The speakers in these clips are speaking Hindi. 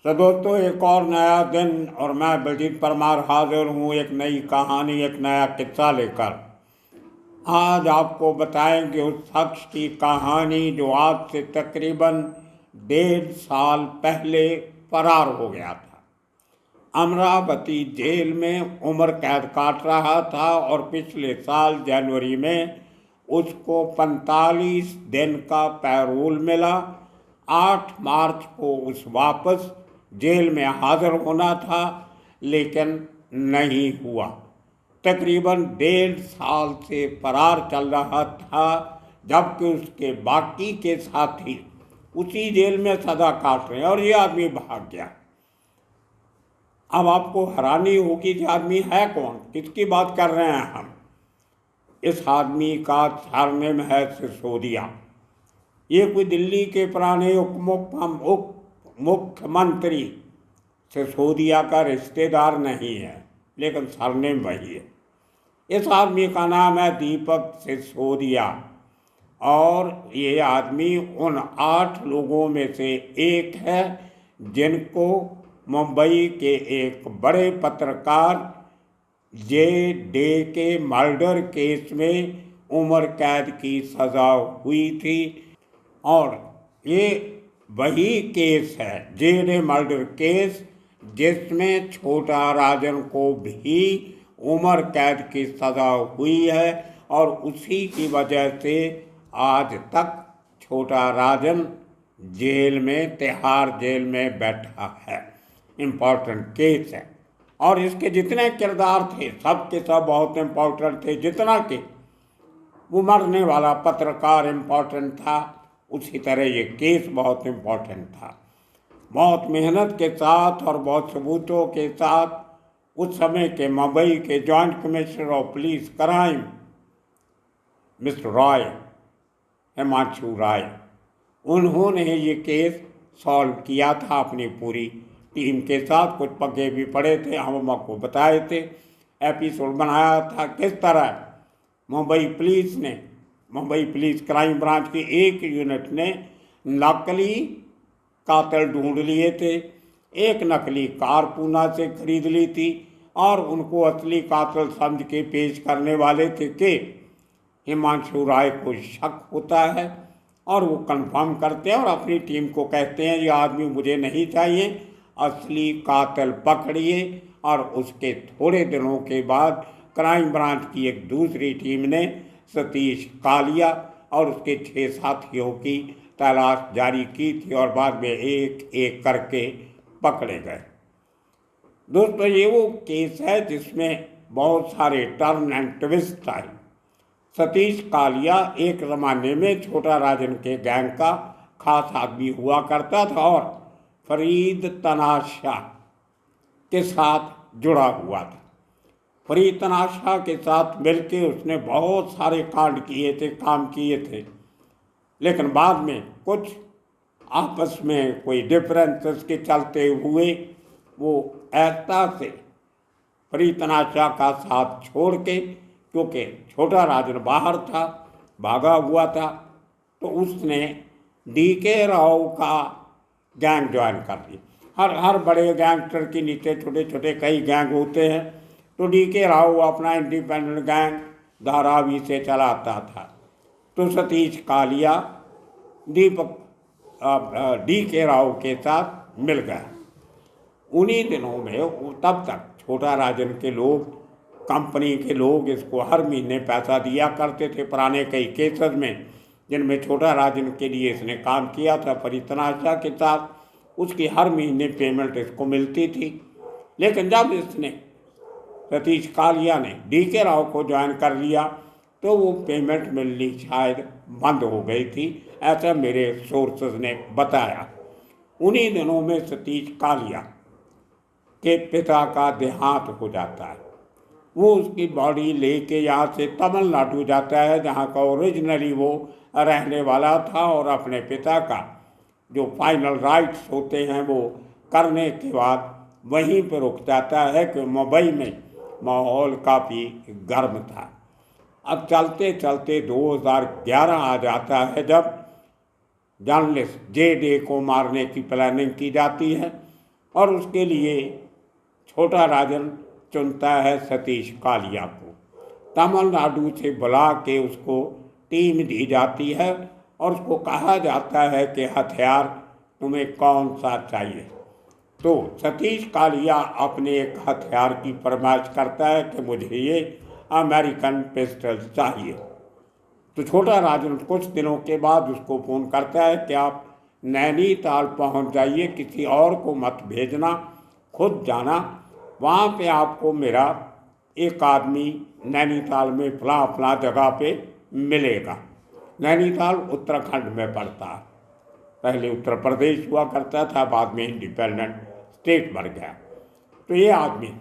तो दोस्तों, एक और नया दिन और मैं बलजीत परमार हाजिर हूँ एक नई कहानी, एक नया किस्सा लेकर। आज आपको बताएंगे उस शख्स की कहानी जो आज से तकरीबन 1.5 साल पहले फरार हो गया था। अमरावती जेल में उम्र कैद काट रहा था और पिछले साल जनवरी में उसको 45 दिन का पैरोल मिला। 8 मार्च को उस वापस जेल में हाजिर होना था, लेकिन नहीं हुआ। तकरीबन 1.5 साल से फरार चल रहा था, जबकि उसके बाकी के साथी उसी जेल में सजा काट रहे हैं और ये आदमी भाग गया। अब आपको हैरानी होगी कि आदमी है कौन, किसकी बात कर रहे हैं हम। इस आदमी का सरनेम है सिसोदिया। ये कोई दिल्ली के पुराने उप मुख्यमंत्री सिसोदिया का रिश्तेदार नहीं है, लेकिन सरनेम वही है। इस आदमी का नाम है दीपक सिसोदिया और ये आदमी उन 8 लोगों में से एक है जिनको मुंबई के एक बड़े पत्रकार जे.डे. के मर्डर केस में उम्र कैद की सज़ा हुई थी। और ये वही केस है, जे.डे. मर्डर केस, जिसमें छोटा राजन को भी उम्र कैद की सज़ा हुई है और उसी की वजह से आज तक छोटा राजन जेल में, तिहाड़ जेल में बैठा है। इम्पोर्टेंट केस है और इसके जितने किरदार थे सब के सब बहुत इम्पोर्टेंट थे। जितना कि वो मरने वाला पत्रकार इम्पोर्टेंट था, उसी तरह ये केस बहुत इम्पोर्टेंट था। बहुत मेहनत के साथ और बहुत सबूतों के साथ उस समय के मुंबई के joint commissioner of police crime mister Roy, Himanshu Rai, उन्होंने ये केस सॉल्व किया था अपनी पूरी टीम के साथ। कुछ पगे भी पड़े थे, हम आपको बताए थे, एपिसोड बनाया था किस तरह मुंबई पुलिस क्राइम ब्रांच की एक यूनिट ने नकली कातिल ढूंढ लिए थे। एक नकली कार पूना से खरीद ली थी और उनको असली कातिल समझ के पेश करने वाले थे कि हिमांशु राय को शक होता है और वो कंफर्म करते हैं और अपनी टीम को कहते हैं ये आदमी मुझे नहीं चाहिए, असली कातिल पकड़िए। और उसके थोड़े दिनों के बाद क्राइम ब्रांच की एक दूसरी टीम ने सतीश कालिया और उसके 6 साथियों की तलाश जारी की थी और बाद में एक एक करके पकड़े गए। दोस्तों, ये वो केस है जिसमें बहुत सारे टर्न एंड ट्विस्ट आए। सतीश कालिया एक ज़माने में छोटा राजन के गैंग का खास आदमी हुआ करता था और फरीद तनाशा के साथ जुड़ा हुआ था। फरीद तनाशा के साथ मिलकर उसने बहुत सारे कांड किए थे, काम किए थे, लेकिन बाद में कुछ आपस में कोई डिफरेंसेस के चलते हुए वो ऐसा से फरीद तनाशा का साथ छोड़ के, क्योंकि छोटा राजन बाहर था, भागा हुआ था, तो उसने डी.के. राव का गैंग ज्वाइन कर लिया। हर बड़े गैंगस्टर के नीचे छोटे छोटे कई गैंग होते हैं, तो डी.के. राव अपना इंडिपेंडेंट गैंग धारावी से चलाता था। तो सतीश कालिया डी.के. राव के साथ मिल गया। उन्हीं दिनों में तब तक छोटा राजन के लोग, कंपनी के लोग इसको हर महीने पैसा दिया करते थे। पुराने कई केसेस में जिनमें छोटा राजन के लिए इसने काम किया था फरीद तनाशा के साथ, उसकी हर महीने पेमेंट इसको मिलती थी। लेकिन जब इसने सतीश कालिया ने डी.के. राव को ज्वाइन कर लिया तो वो पेमेंट मिलनी शायद बंद हो गई थी, ऐसा मेरे सोर्सेज ने बताया। उन्हीं दिनों में सतीश कालिया के पिता का देहांत हो जाता है। वो उसकी बॉडी लेके यहाँ से तमिलनाडु जाता है, जहाँ का ओरिजिनली वो रहने वाला था, और अपने पिता का जो फाइनल राइट्स होते हैं वो करने के बाद वहीं पर रुक जाता है कि मुंबई में माहौल काफ़ी गर्म था। अब चलते चलते 2011 आ जाता है, जब जर्नलिस्ट जे.डे. को मारने की प्लानिंग की जाती है और उसके लिए छोटा राजन चुनता है सतीश कालिया को। तमिलनाडु से बुला के उसको टीम दी जाती है और उसको कहा जाता है कि हथियार तुम्हें कौन सा चाहिए। तो सतीश कालिया अपने एक हथियार की फरमाइश करता है कि मुझे ये अमेरिकन पिस्टल चाहिए। तो छोटा राजन कुछ दिनों के बाद उसको फ़ोन करता है कि आप नैनीताल पहुंच जाइए, किसी और को मत भेजना, खुद जाना, वहाँ पे आपको मेरा एक आदमी नैनीताल में फला फला जगह पे मिलेगा। नैनीताल उत्तराखंड में पड़ता है, पहले उत्तर प्रदेश हुआ करता था, बाद में इंडिपेंडेंट स्टेट बन गया। तो ये आदमी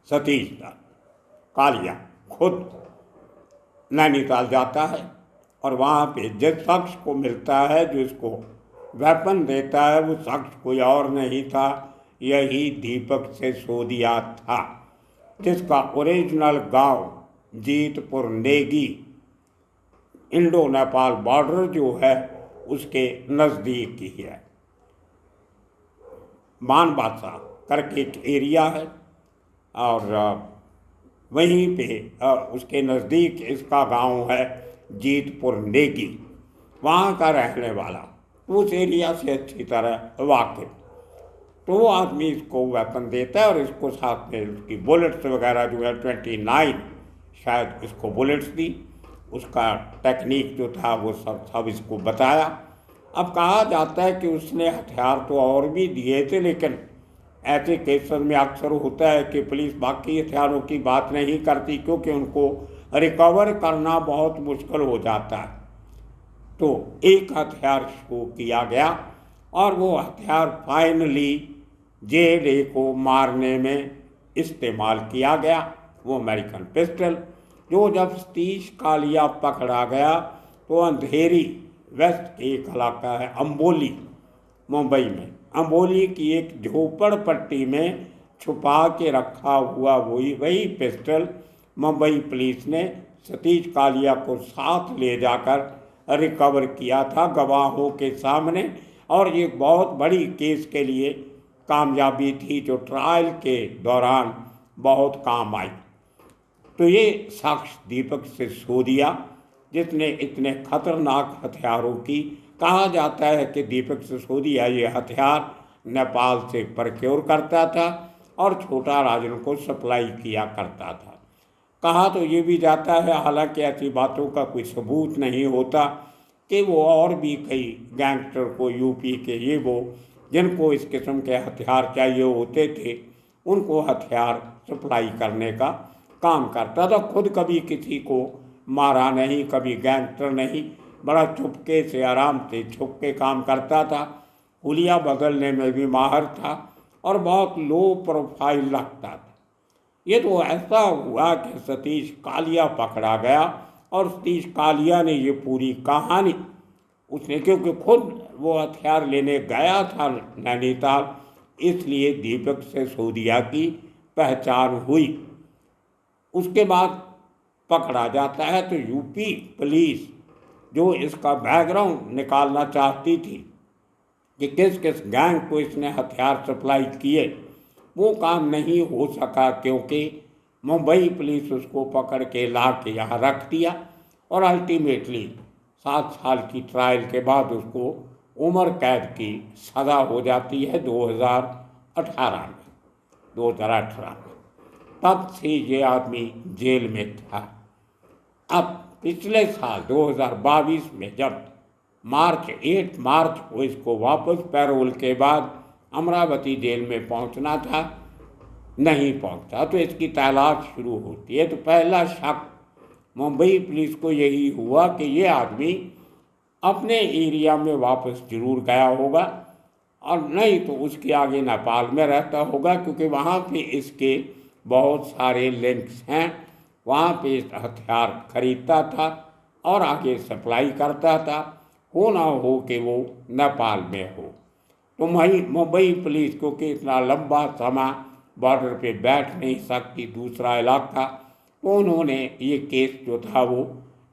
सतीश कालिया खुद नैनीताल जाता है और वहाँ पे जिस शख्स को मिलता है जो इसको वेपन देता है, वो शख्स कोई और नहीं था, यही दीपक सिसोदिया था, जिसका ओरिजिनल गांव जीतपुर नेगी इंडो नेपाल बॉर्डर जो है उसके नज़दीक ही है। मानबासा करके एक एरिया है और वहीं पे उसके नज़दीक इसका गांव है जीतपुर नेगी, वहाँ का रहने वाला, उस एरिया से अच्छी तरह वाकिफ। तो वो आदमी इसको वेपन देता है और इसको साथ में उसकी बुलेट्स वगैरह जो है 29 शायद इसको बुलेट्स दी, उसका टेक्निक जो था वो सब इसको बताया। अब कहा जाता है कि उसने हथियार तो और भी दिए थे, लेकिन ऐसे केसेस में अक्सर होता है कि पुलिस बाकी हथियारों की बात नहीं करती क्योंकि उनको रिकवर करना बहुत मुश्किल हो जाता है। तो एक हथियार शो किया गया और वो हथियार फाइनली JLA को मारने में इस्तेमाल किया गया, वो अमेरिकन पिस्टल, जो जब सतीश कालिया पकड़ा गया तो अंधेरी वेस्ट एक इलाका है अंबोली मुंबई में, अंबोली की एक झोपड़पट्टी में छुपा के रखा हुआ वही पिस्टल मुंबई पुलिस ने सतीश कालिया को साथ ले जाकर रिकवर किया था गवाहों के सामने। और ये बहुत बड़ी केस के लिए कामयाबी थी जो ट्रायल के दौरान बहुत काम आई। तो ये शख्स दीपक सिसोदिया, जिसने इतने खतरनाक हथियारों की, कहा जाता है कि दीपक सिसोदिया ये हथियार नेपाल से प्रक्योर करता था और छोटा राजन को सप्लाई किया करता था। कहा तो ये भी जाता है, हालांकि ऐसी बातों का कोई सबूत नहीं होता, कि वो और भी कई गैंगस्टर को यूपी के ये वो जिनको इस किस्म के हथियार चाहिए होते थे, उनको हथियार सप्लाई करने का काम करता था। खुद कभी किसी को मारा नहीं, कभी गैंगस्टर नहीं, बड़ा चुपके से आराम से छुप के काम करता था, हुलिया बदलने में भी माहिर था और बहुत लो प्रोफाइल रखता था। ये तो ऐसा हुआ कि सतीश कालिया पकड़ा गया और सतीश कालिया ने ये पूरी कहानी उसने, क्योंकि खुद वो हथियार लेने गया था नैनीताल, इसलिए दीपक सिसोदिया की पहचान हुई। उसके बाद पकड़ा जाता है तो यूपी पुलिस जो इसका बैकग्राउंड निकालना चाहती थी कि किस किस गैंग को इसने हथियार सप्लाई किए, वो काम नहीं हो सका, क्योंकि मुंबई पुलिस उसको पकड़ के ला के यहाँ रख दिया और अल्टीमेटली 7 साल की ट्रायल के बाद उसको उम्र कैद की सज़ा हो जाती है 2018 में। तब से ये आदमी जेल में था। अब पिछले साल 2022 में जब 8 मार्च को इसको वापस पैरोल के बाद अमरावती जेल में पहुंचना था, नहीं पहुंचा, तो इसकी तलाश शुरू होती है। तो पहला शक मुंबई पुलिस को यही हुआ कि ये आदमी अपने एरिया में वापस जरूर गया होगा और नहीं तो उसके आगे नेपाल में रहता होगा, क्योंकि वहाँ पे इसके बहुत सारे लिंक्स हैं, वहाँ पे हथियार खरीदता था और आगे सप्लाई करता था, हो ना हो कि वो नेपाल में हो। तो मुंबई पुलिस क्योंकि इतना लंबा समय बॉर्डर पे बैठ नहीं सकती, दूसरा इलाका, तो उन्होंने ये केस जो था वो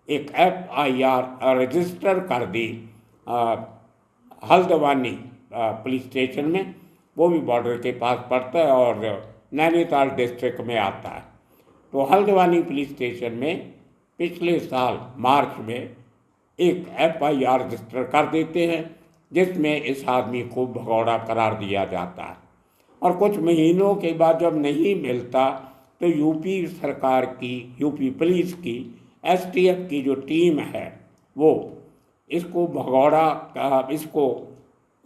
एक FIR रजिस्टर कर दी हल्द्वानी पुलिस स्टेशन में। वो भी बॉर्डर के पास पड़ता है और नैनीताल डिस्ट्रिक्ट में आता है। तो हल्द्वानी पुलिस स्टेशन में पिछले साल मार्च में एक FIR रजिस्टर कर देते हैं, जिसमें इस आदमी को भगौड़ा करार दिया जाता है। और कुछ महीनों के बाद जब नहीं मिलता तो यूपी सरकार की, यूपी पुलिस की, STF की जो टीम है वो इसको इसको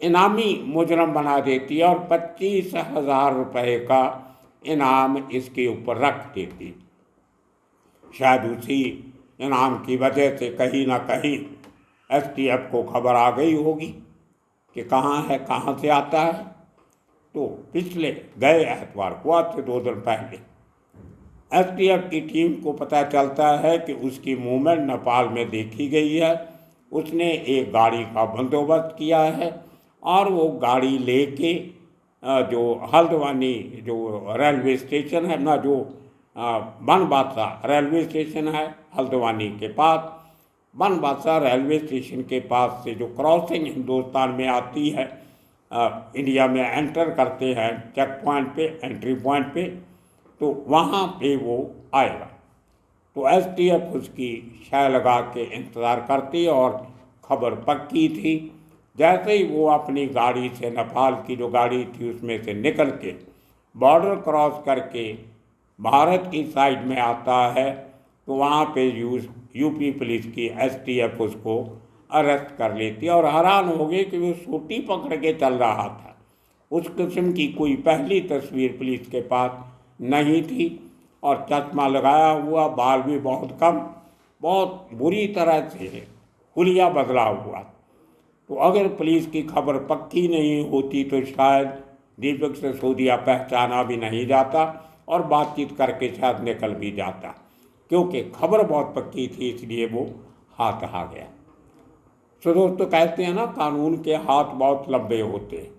इनामी मुजरम बना देती है और 25,000 रुपये का इनाम इसके ऊपर रख देती। शायद उसी इनाम की वजह से कहीं ना कहीं STF को खबर आ गई होगी कि कहाँ है, कहाँ से आता है। तो पिछले गए एतवार को, आज से 2 दिन पहले, STF की टीम को पता चलता है कि उसकी मूवमेंट नेपाल में देखी गई है। उसने एक गाड़ी का बंदोबस्त किया है और वो गाड़ी लेके जो हल्द्वानी जो रेलवे स्टेशन है ना, जो बनबासा रेलवे स्टेशन है हल्द्वानी के पास, बनबासा रेलवे स्टेशन के पास से जो क्रॉसिंग हिंदुस्तान में आती है, इंडिया में एंटर करते हैं चेक पॉइंट पे, एंट्री पॉइंट पे, तो वहाँ पे वो आएगा। तो STF उसकी शय लगा के इंतज़ार करती और खबर पक्की थी। जैसे ही वो अपनी गाड़ी से, नेपाल की जो गाड़ी थी उसमें से निकल के बॉर्डर क्रॉस करके भारत की साइड में आता है, तो वहाँ पे यूपी पुलिस की STF उसको अरेस्ट कर लेती है। और हैरान हो गए कि वो सूटी पकड़ के चल रहा था। उस किस्म की कोई पहली तस्वीर पुलिस के पास नहीं थी और चश्मा लगाया हुआ, बाल भी बहुत कम, बहुत बुरी तरह से हुलिया बदला हुआ। तो अगर पुलिस की खबर पक्की नहीं होती तो शायद दीपक सिसोदिया पहचाना भी नहीं जाता और बातचीत करके शायद निकल भी जाता, क्योंकि खबर बहुत पक्की थी, इसलिए वो हाथ आ गया। तो दोस्तों कहते हैं ना, कानून के हाथ बहुत लंबे होते हैं।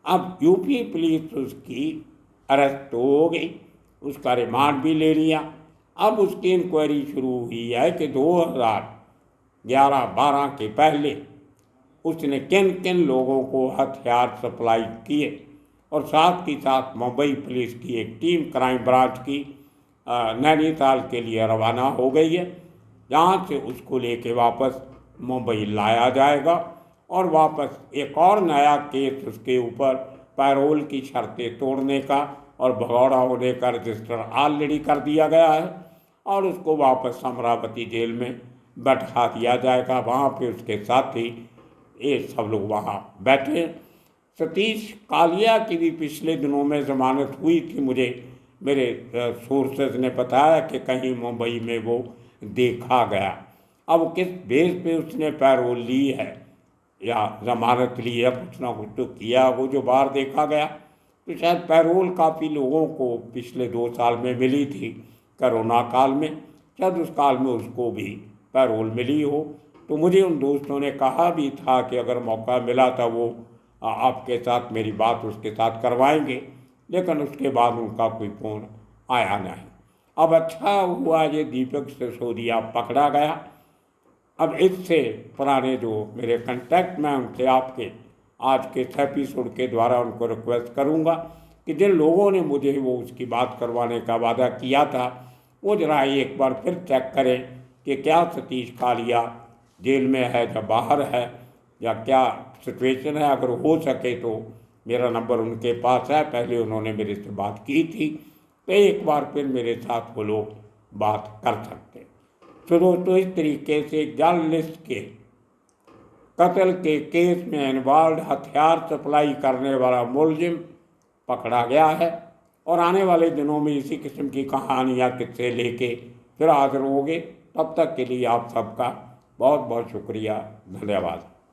अब यूपी पुलिस उसकी अरेस्ट तो हो गई, उसका रिमांड भी ले लिया। अब उसकी इंक्वायरी शुरू हुई है कि 2011-12 के पहले उसने किन किन लोगों को हथियार सप्लाई किए, और साथ ही साथ मुंबई पुलिस की एक टीम क्राइम ब्रांच की नैनीताल के लिए रवाना हो गई है, जहाँ से उसको लेके वापस मुंबई लाया जाएगा और वापस एक और नया केस उसके ऊपर पैरोल की शर्तें तोड़ने का और भगौड़ा होने का रजिस्टर ऑलरेडी कर दिया गया है और उसको वापस अमरावती जेल में बैठा दिया जाएगा। वहाँ पे उसके साथी ये सब लोग वहाँ बैठे। सतीश कालिया की भी पिछले दिनों में ज़मानत हुई थी, मुझे मेरे सोर्सेज ने बताया कि कहीं मुंबई में वो देखा गया। अब किस बेस पे उसने पैरोल ली है या ज़मानत ली है, कुछ ना कुछ तो किया वो जो बाहर देखा गया। तो शायद पैरोल काफ़ी लोगों को पिछले 2 साल में मिली थी, कोरोना काल में, शायद उस काल में उसको भी पैरोल मिली हो। तो मुझे उन दोस्तों ने कहा भी था कि अगर मौका मिला था वो आपके साथ मेरी बात उसके साथ करवाएंगे, लेकिन उसके बाद उनका कोई फ़ोन आया नहीं। अब अच्छा हुआ ये दीपक सिसोदिया पकड़ा गया। अब इससे पुराने जो मेरे कांटेक्ट में उनसे आपके आज के इस एपिसोड के द्वारा उनको रिक्वेस्ट करूंगा कि जिन लोगों ने मुझे वो उसकी बात करवाने का वादा किया था, वो जरा एक बार फिर चेक करें कि क्या सतीश कालिया जेल में है या बाहर है या क्या सिचुएशन है। अगर हो सके तो मेरा नंबर उनके पास है, पहले उन्होंने मेरे से बात की थी, तो एक बार फिर मेरे साथ वो लोग बात कर सकते। तो दोस्तों इस तरीके से जर्नलिस्ट के कत्ल के केस में इन्वॉल्व हथियार सप्लाई करने वाला मुलजिम पकड़ा गया है और आने वाले दिनों में इसी किस्म की कहानियाँ किस्से लेके फिर हाजिर होंगे। तब तक के लिए आप सबका बहुत बहुत शुक्रिया, धन्यवाद।